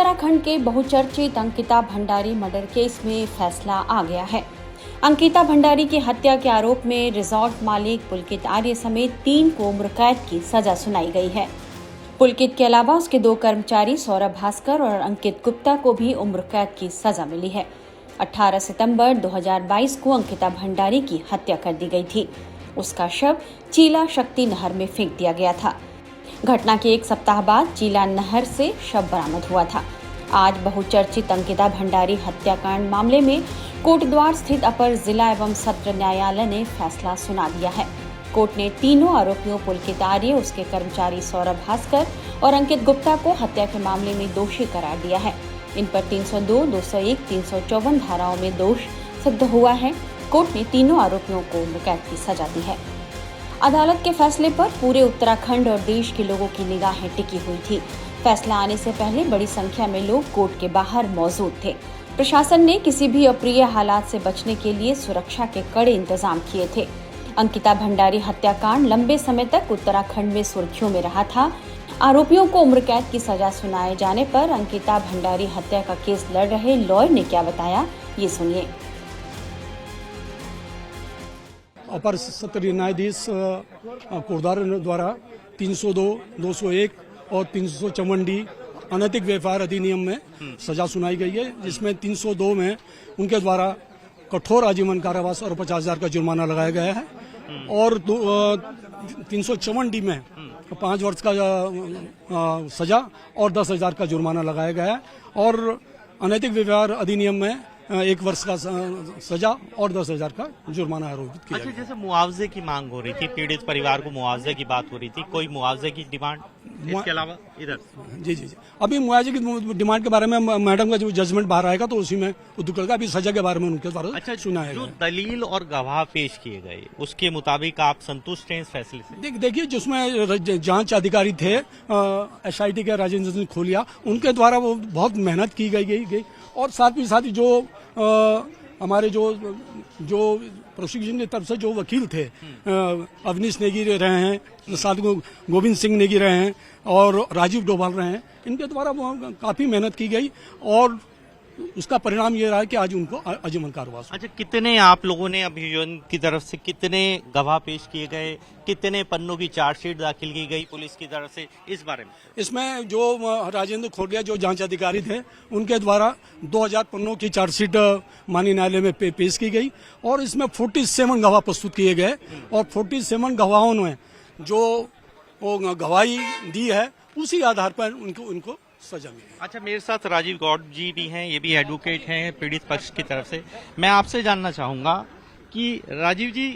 उत्तराखंड के बहुचर्चित Ankita Bhandari murder case में फैसला आ गया है। अंकिता भंडारी की हत्या के आरोप में रिजॉर्ट मालिक पुलकित आर्य समेत 3 को उम्र कैद की सजा सुनाई गई है। पुलकित के अलावा उसके 2 कर्मचारी सौरभ भास्कर और अंकित गुप्ता को भी उम्र कैद की सजा मिली है। 18 सितंबर 2022 को अंकिता भंडारी की हत्या कर दी गई थी। उसका शव चीला शक्ति नहर में फेंक दिया गया था। घटना के 1 सप्ताह बाद चीला नहर से शव बरामद हुआ था। आज बहुचर्चित अंकिता भंडारी हत्याकांड मामले में कोटद्वार स्थित अपर जिला एवं सत्र न्यायालय ने फैसला सुना दिया है। कोर्ट ने तीनों आरोपियों पुलकित आर्य, उसके कर्मचारी सौरभ भास्कर और अंकित गुप्ता को हत्या के मामले में दोषी करार दिया है। इन पर 302, 201, 354 धाराओं में दोष सिद्ध हुआ है। कोर्ट ने तीनों आरोपियों को उम्र कैद की सजा दी है। अदालत के फैसले पर पूरे उत्तराखंड और देश के लोगों की निगाहें टिकी हुई थी। फैसला आने से पहले बड़ी संख्या में लोग कोर्ट के बाहर मौजूद थे। प्रशासन ने किसी भी अप्रिय हालात से बचने के लिए सुरक्षा के कड़े इंतजाम किए थे। अंकिता भंडारी हत्याकांड लंबे समय तक उत्तराखंड में सुर्खियों में रहा था। आरोपियों को उम्र कैद की सजा सुनाए जाने पर अंकिता भंडारी हत्या का केस लड़ रहे लॉयर ने क्या बताया, ये सुनिए। अपर सत्र न्यायाधीश कोटद्वार द्वारा 302, 201 और 354 अनैतिक व्यापार अधिनियम में सजा सुनाई गई है, जिसमें 302 में उनके द्वारा कठोर आजीवन कारावास और 50,000 का जुर्माना लगाया गया है और 354 में 5 वर्ष का सजा और 10,000 का जुर्माना लगाया गया है और अनैतिक व्यवहार अधिनियम में 1 वर्ष का सजा और 10,000 का जुर्माना आरोपित किया। अच्छा, जैसे मुआवजे की मांग हो रही थी, पीड़ित परिवार को मुआवजे की बात हो रही थी, कोई मुआवजे की डिमांड इसके अलावा इधर? जी। अभी मुआवजे की डिमांड के बारे में मैडम का जो जजमेंट बाहर आएगा तो उसी में उद्योग का अभी सजा के बारे में उनके द्वारा सुनाया जो दलील और गवाह पेश किए गए उसके मुताबिक आप संतुष्ट हैं इस फैसले से? देखिए, जिसमें जांच अधिकारी थे SIT के राजेंद्र सिंह खोलिया, उनके द्वारा वो बहुत मेहनत की गई और साथ ही जो हमारे जो प्रोसिक्यूशन की तरफ से जो वकील थे अवनीश नेगी रहे हैं, साथ में गोविंद सिंह नेगी रहे हैं और राजीव डोभाल रहे हैं, इनके द्वारा काफी मेहनत की गई और उसका परिणाम ये रहा कि आज उनको आजीवन कारावास। अच्छा, कितने आप लोगों ने अभियोजन की तरफ से कितने गवाह पेश किए गए, कितने पन्नों की चार्जशीट दाखिल की गई पुलिस की तरफ से, इस बारे में? इसमें जो राजेंद्र खोलिया जो जांच अधिकारी थे, उनके द्वारा 2000 पन्नों की चार्जशीट माननीय न्यायालय में पेश की गई और इसमें 47 गवाह प्रस्तुत किए गए और 47 गवाहों ने जो गवाही दी है उसी आधार पर उनको सजा मिली। अच्छा, मेरे साथ राजीव गौड़ जी भी हैं, ये भी एडवोकेट हैं पीड़ित पक्ष की तरफ से। मैं आपसे जानना चाहूंगा कि राजीव जी,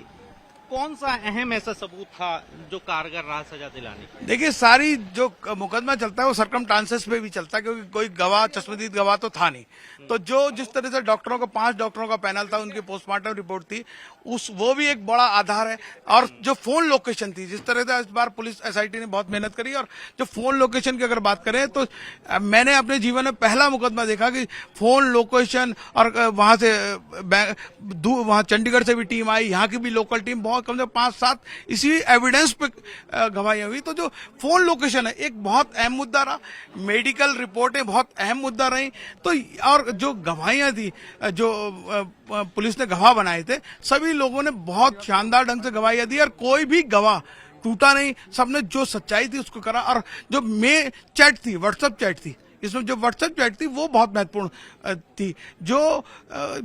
कौन सा अहम ऐसा सबूत था जो कारगर रहा सजा दिलाने की? देखिए, सारी जो मुकदमा चलता है वो सरकमस्टांसेस पे भी चलता है, क्योंकि कोई गवाह, चश्मदीद गवाह तो था नहीं। तो जिस तरह से डॉक्टरों का 5 डॉक्टरों का पैनल था, उनकी पोस्टमार्टम रिपोर्ट थी, वो भी एक बड़ा आधार है। और जो फोन लोकेशन थी, जिस तरह से इस बार पुलिस SIT ने बहुत मेहनत करी और जो फोन लोकेशन की अगर बात करें तो मैंने अपने जीवन में पहला मुकदमा देखा कि फोन लोकेशन और वहां से वहां चंडीगढ़ से भी टीम आई, यहाँ की भी लोकल टीम, बहुत कम से 5-7 इसी एविडेंस पे गवाही हुई। तो जो फोन लोकेशन है एक बहुत अहम मुद्दा रहा, मेडिकल रिपोर्टें बहुत अहम मुद्दा रही। तो और जो गवाहियां थी, जो पुलिस ने गवाह बनाए थे, सभी लोगों ने बहुत शानदार ढंग से गवाहियां दी और कोई भी गवाह टूटा नहीं, सबने जो सच्चाई थी उसको करा। और जो चैट थी, व्हाट्सएप चैट थी, इसमें जो व्हाट्सएप चैट थी वो बहुत महत्वपूर्ण थी। जो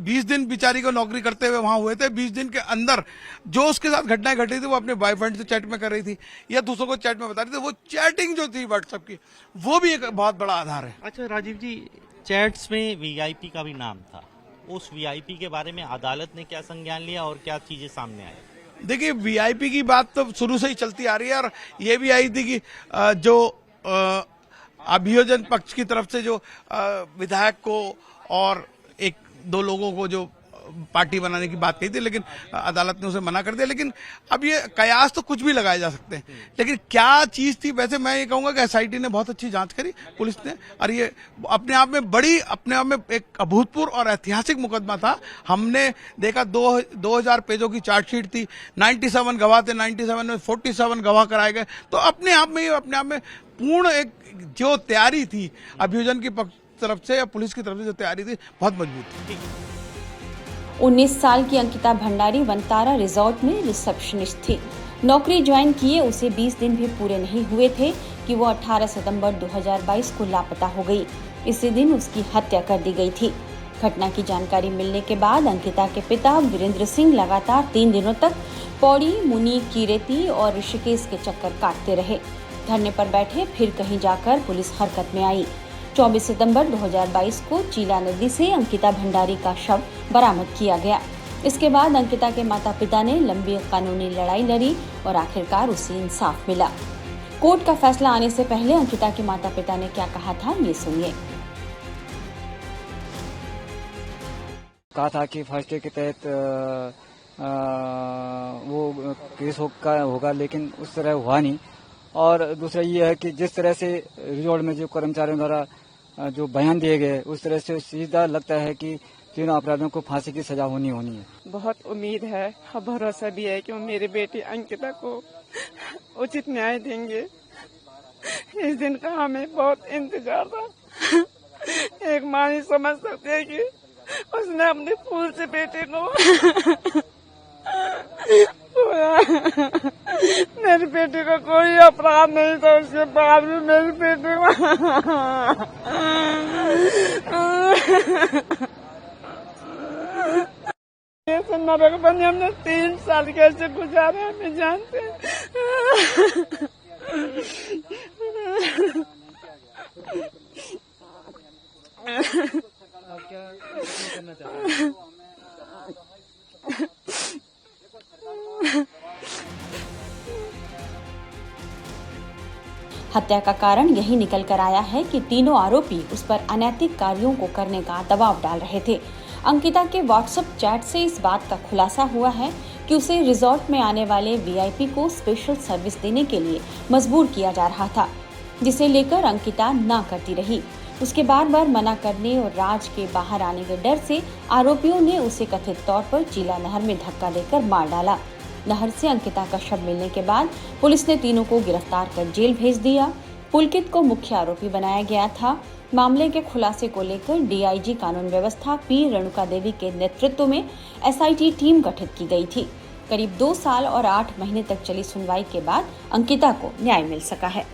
20 दिन बेचारी को नौकरी करते हुए वहां हुए थे, 20 दिन के अंदर जो उसके साथ घटनाएं घटी थी वो अपने बॉयफ्रेंड से चैट में कर रही थी या दूसरों को चैट में बता रही थी, वो चैटिंग जो थी व्हाट्सएप की, वो भी एक बहुत बड़ा आधार है। अच्छा राजीव जी, चैट्स में VIP का भी नाम था, उस VIP के बारे में अदालत ने क्या संज्ञान लिया और क्या चीजें सामने आई? देखिए, VIP की बात तो शुरू से ही चलती आ रही है और ये भी आई थी कि जो अभियोजन पक्ष की तरफ से जो विधायक को और 1-2 लोगों को जो पार्टी बनाने की बात कही थी, लेकिन अदालत ने उसे मना कर दिया। लेकिन अब ये कयास तो कुछ भी लगाए जा सकते हैं, लेकिन क्या चीज थी, वैसे मैं ये कहूंगा कि SIT ने बहुत अच्छी जांच करी, पुलिस ने, और ये अपने आप में एक अभूतपूर्व और ऐतिहासिक मुकदमा था। हमने देखा 2000 पेजों की चार्जशीट थी, 97 गवाह थे, 97 में 47 गवाह कराए गए। तो अपने आप में पूर्ण एक जो तैयारी थी अभियोजन की तरफ से या पुलिस की तरफ से जो तैयारी थी बहुत मजबूत थी। 19 साल की अंकिता भंडारी वनतारा रिजॉर्ट में रिसेप्शनिस्ट थी। नौकरी ज्वाइन किए उसे 20 दिन भी पूरे नहीं हुए थे कि वो 18 सितंबर 2022 को लापता हो गई। इसी दिन उसकी हत्या कर दी गई थी। घटना की जानकारी मिलने के बाद अंकिता के पिता वीरेंद्र सिंह लगातार 3 दिनों तक पौड़ी, मुनी, कीरेती और ऋषिकेश के चक्कर काटते रहे। धरने पर बैठे, फिर कहीं जाकर पुलिस हरकत में आई। 24 सितंबर 2022 को चीला नदी से अंकिता भंडारी का शव बरामद किया गया। इसके बाद अंकिता के माता पिता ने लंबी कानूनी लड़ाई लड़ी और आखिरकार उसे इंसाफ मिला। कोर्ट का फैसला आने से पहले अंकिता के माता पिता ने क्या कहा था, ये सुनिए। कहा था कि फर्स्ट डे के तहत वो केस होगा, लेकिन उस तरह हुआ नहीं। और दूसरा ये है कि जिस तरह से रिजॉर्ट में जो कर्मचारियों द्वारा जो बयान दिए गए, उस तरह से सीधा लगता है कि तीनों अपराधियों को फांसी की सजा होनी है। बहुत उम्मीद है और भरोसा भी है कि वो मेरी बेटी अंकिता को उचित न्याय देंगे। इस दिन का हमें बहुत इंतजार था। एक माँ नहीं समझ सकती है कि उसने अपने फूल से बेटे को मेरी बेटी का कोई अपराध नहीं था, उसके बाद भी मेरी बेटी को नरक बने। हमने 3 साल कैसे गुजारे हमें जानते हैं। क्या करना चाहते हैं? हत्या का कारण यही निकल कर आया है कि तीनों आरोपी उस पर अनैतिक कार्यों को करने का दबाव डाल रहे थे। अंकिता के व्हाट्सएप चैट से इस बात का खुलासा हुआ है कि उसे रिजॉर्ट में आने वाले वीआईपी को स्पेशल सर्विस देने के लिए मजबूर किया जा रहा था, जिसे लेकर अंकिता ना करती रही। उसके बार बार मना करने और राज के बाहर आने के डर से आरोपियों ने उसे कथित तौर पर चीला नहर में धक्का देकर मार डाला। नहर से अंकिता का शव मिलने के बाद पुलिस ने तीनों को गिरफ्तार कर जेल भेज दिया। पुलकित को मुख्य आरोपी बनाया गया था। मामले के खुलासे को लेकर डीआईजी कानून व्यवस्था पी रेणुका देवी के नेतृत्व में एसआईटी टीम गठित की गई थी। करीब 2 साल और 8 महीने तक चली सुनवाई के बाद अंकिता को न्याय मिल सका है।